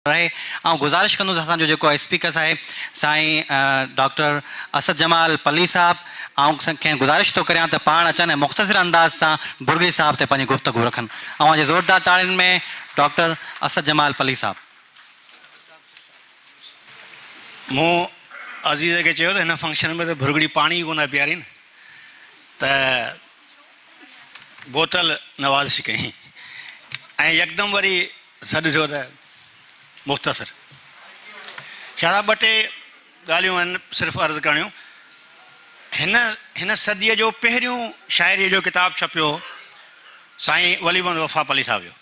रहे गुजारिश कंदुसि असांजो जेको स्पीकर है साईं डॉक्टर असद जमाल पली साहब खे गुजारिश तो करियां त पाण अचनि मुख़्तसिर अंदाज़ से बुर्गड़ी साहब ते पंहिंजी गुफ्तगू रखनि। अॼु ज़ोरदार ताड़ियुनि में डॉक्टर असद जमाल पली साहब। मूं अज़ीज़ के चयो त हिन फंक्शन में तो बुर्गड़ी पानी कोन पियारी न त बोतल नवाज़ कई ऐं यकदम वरी सॾु थियो त मुख़्तसिर शायदि ॿ टे ॻाल्हियूं आहिनि सिर्फ़ु अर्ज़ु करणियूं। हिन सदीअ जो पहिरियों शाइरीअ जो किताबु छपियो साईं वली मोहम्मद वफ़ा पली साहब जो।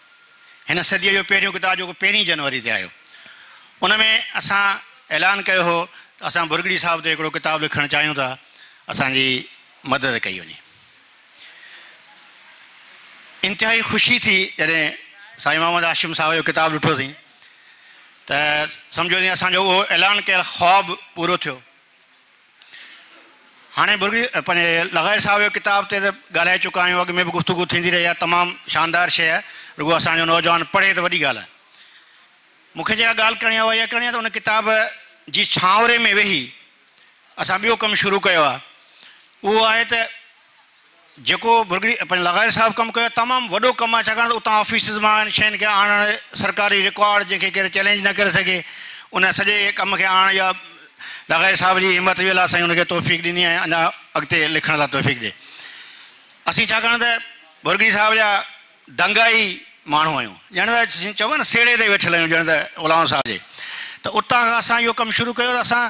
हिन सदीअ जो पहिरियों किताबु जेको 1 जनवरी ते आयो उन में असां ऐलान कयो हो त असां बुर्गड़ी साहब ते हिकिड़ो किताबु लिखणु चाहियूं था, असांजी मदद कई वञे। इंतिहाई ख़ुशी थी जॾहिं साईं मोहम्मद हाशिम साहब जो किताबु ॾिठोसीं त सम्झो नी असांजो उहो ऐलान कयल ख़्वाब पूरो थियो। हाणे बुर्गड़ी पंहिंजे लगायर साहब जो किताब ते त ॻाल्हाए चुका आहियूं, अॻु में बि गुफ़्तगू थींदी रही आहे, तमामु शानदार शइ आहे, रुॻो असांजो नौजवान पढ़े त वॾी ॻाल्हि आहे। मूंखे जेका ॻाल्हि करणी आहे उहा इहा करणी आहे त उन किताब जी छांवरे में वेही असां ॿियो कमु शुरू कयो आहे। उहो आहे त जेको बुर्गड़ी पंहिंजे लगायर साहब कमु कयो तमामु वॾो कमु आहे, छाकाणि त उतां ऑफिसिस मां शयुनि खे आणणु, सरकारी रिकॉर्ड जंहिंखे केरु चैलेंज न करे सघे उन सॼे कम खे आणणु, या लगायर साहब जी हिमत वियल आहे साईं हुनखे तौफ़ीक़ ॾिनी आहे अञा अॻिते लिखण लाइ तौफ़ीक़ ॾे। असीं छाकाणि त बुर्गड़ी साहब जा दंगाई माण्हू आहियूं, ॼण त चओ न सेड़े ते वेठल आहियूं ॼण त गुलाम साहब जे, त उतां खां असां इहो कमु शुरू कयो त असां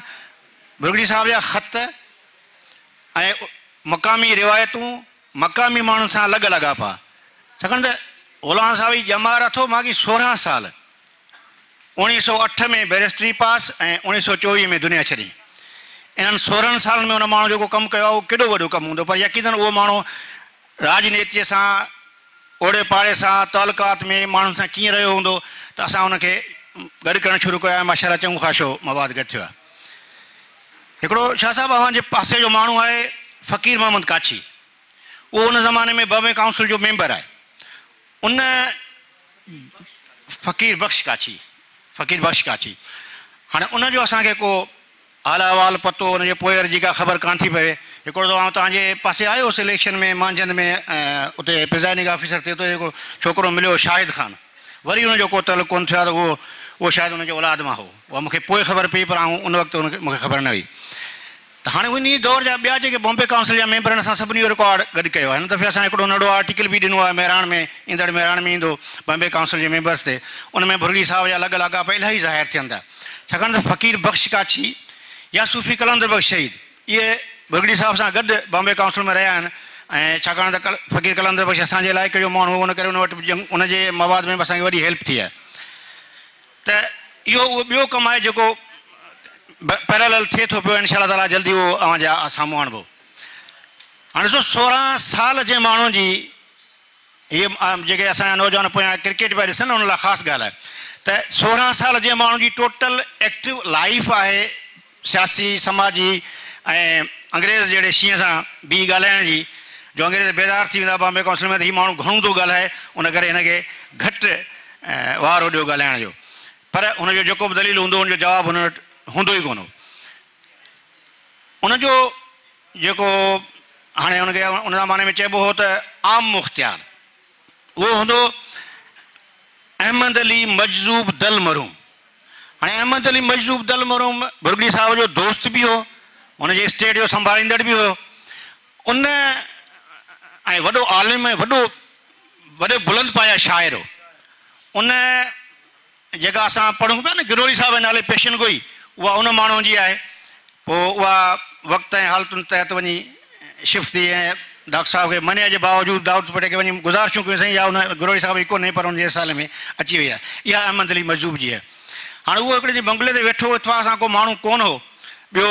बुर्गड़ी साहब जा ख़त ऐं मक़ामी रिवायतूं मक़ामी माण्हुनि सां अलॻि लाॻापा, छाकाणि त गुलाम साहब जी ॼमार अथो माॻी 16 साल 1908 में बैरिस्ट्री पास ऐं 1924 में दुनिया छॾी। इन्हनि 16 सालनि में उन माण्हू जेको कमु कयो आहे उहो केॾो वॾो कमु हूंदो, पर यकीनन उहो माण्हू राजनीतीअ सां ओड़े पाड़े सां तालुकात में माण्हुनि सां कीअं रहियो हूंदो, त असां उनखे गॾु करणु शुरू कयो आहे। माशाअल्लाह चङो ख़ासो मवाद गॾु थियो आहे। हिकिड़ो शाह साहिबु अव्हांजे पासे जो माण्हू आहे फ़कीर मोहम्मद काछी, उहो उन ज़माने में बॉम्बे काउंसिल जो मेंबर आहे। उन फ़कीर बख़्श काछी हाणे उनजो असांखे को हाल अहवाल पतो उनजे पोयर जी का ख़बर कान थी पए। हिकिड़ो दफ़ो तव्हांजे पासे आयो हुउसि इलेक्शन में मांझंदि में, उते प्रिज़ाइडिंग ऑफिसर ते उते जेको छोकिरो मिलियो शाहिद ख़ान, वरी उनजो को तलुक़ु कोन थियो आहे त उहो शायदि उनजे औलाद मां हो। उहा मूंखे पोइ ख़बर पई, पर उन वक़्तु मूंखे ख़बर न हुई। त हाणे उन दौर जा ॿिया जेके बॉम्बे काउंसिल जा मेंबर आहिनि, असां सभिनी जो रिकॉर्ड गॾु कयो आहे। हिन दफ़े असां हिकिड़ो नंढो आर्टिकल बि ॾिनो आहे मेराण में, ईंदड़ मेराण में ईंदो बॉम्बे काउंसिल जे मेंबर्स ते, उन में बुर्गड़ी साहब जा अलॻि लाॻापा इलाही ज़ाहिर थियनि था, छाकाणि त फ़कीर बख़्श काछी या सूफ़ी कलंदर बख़्श शहीद इहे बुर्गड़ी साहब सां गॾु बॉम्बे काउंसिल में रहिया आहिनि। ऐं छाकाणि त फ़कीर कलंदर बख़्श असांजे इलाइक़े जो माण्हू हो, उन करे उन वटि उनजे मवाद में बि असांखे वॾी हेल्प थी आहे। त इहो उहो ॿियो कमु आहे जेको पैरेलल थिए थो पियो, इंशाअल्लाह ताला जल्दी उहो अव्हांजा साम्हूं आणिबो। हाणे ॾिसो 16 साल जे माण्हू जी इहे जेके असांजा नौजवान पोयां क्रिकेट पिया ॾिसनि उन लाइ ख़ासि ॻाल्हि आहे त 16 साल जे माण्हू जी टोटल एक्टिव लाइफ आहे सियासी समाजी ऐं अंग्रेज़ जहिड़े शींहं सां बि ॻाल्हाइण जी, जो अंग्रेज़ बेदार थी वेंदा बॉम्बे काउंसिल में त हीउ माण्हू घणो थो ॻाल्हाए, उन करे हिनखे घटि वार ॾियो ॻाल्हाइण जो, पर हुनजो जेको बि दलील हूंदो हुनजो जवाबु हुन वटि हूंदो ई कोन। उनजो जेको हाणे हुनखे उन ज़माने में चइबो हो त आम मुख़्तियार, उहो हूंदो अहमद अली मजज़ूब दल मरूम। हाणे अहमद अली मजज़ूब दल मरूम बुर्गड़ी साहब जो दोस्त बि हो, हुनजे स्टेट जो संभालींदड़ बि हुयो, उन ऐं वॾो आलिम ऐं वॾे बुलंद पाया शाइर हो। उन जेका असां पढ़ूं पिया न गिरोली साहब जे नाले पेशन गोई, उहा उन माण्हू जी आहे। पोइ उहा वक़्तु ऐं हालतुनि तहत वञी शिफ्ट थी ऐं डॉक्टर साहब खे मञे जे बावजूदि दाऊद पटे खे वञी गुज़ारिशूं कयूं साईं, या उन गिरोली साहब जी कोन्हे पर हुनजे साल में अची वई आहे। इहा अहमद अली मजज़ूब जी आहे। हाणे उहो हिकिड़े ॾींहुं बंगले ते वेठो, इतफ़ाक़ सां को माण्हू कोन हो, ॿियो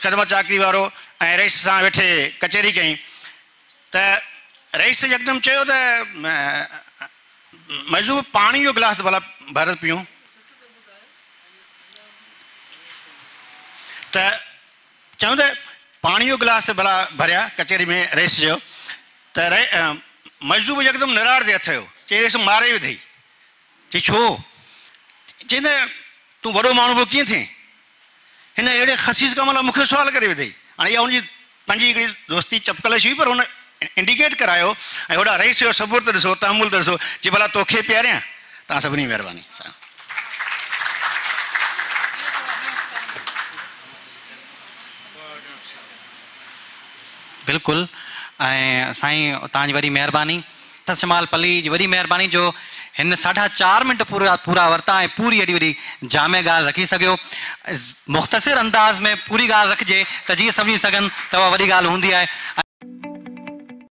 ख़िदमत चाकरी वारो, ऐं रईस सां वेठे कचहरी कई त रईस यकदमि चयो त मजज़ूब पाणी जो गिलास भला भर पियूं, त चऊं त पाणी जो गिलास त भला भरिया कचहरी में रईस जो, त मजज़ूब यकदमि निराड़ ते हथ हुयो, चई रईस मारे विधई, चई छो? चईंदे तूं वॾो माण्हू पोइ कीअं थिए, हिन अहिड़े ख़सीस कम लाइ मूंखे सुवाल करे विधई। हाणे इहा हुनजी पंहिंजी हिकिड़ी दोस्ती चपकलश हुई, पर हुन इंडिकेट करायो ऐं होॾा रहीस जो सबूर त ॾिसो, तहमुल त ॾिसो, जी भला तोखे प्यारियां। तव्हां सभिनी महिरबानी सां। बिल्कुलु। ऐं साईं तव्हांजी वॾी महिरबानी, असद जमाल पली जी वॾी महिरबानी जो हिन 4.5 मिंट पूरा वरिता ऐं पूरी एॾी वॾी जामे ॻाल्हि रखी सघियो। मुख़्तसिर अंदाज़ में पूरी ॻाल्हि रखिजे त जीअं सम्झी सघनि त उहा वॾी ॻाल्हि हूंदी आहे।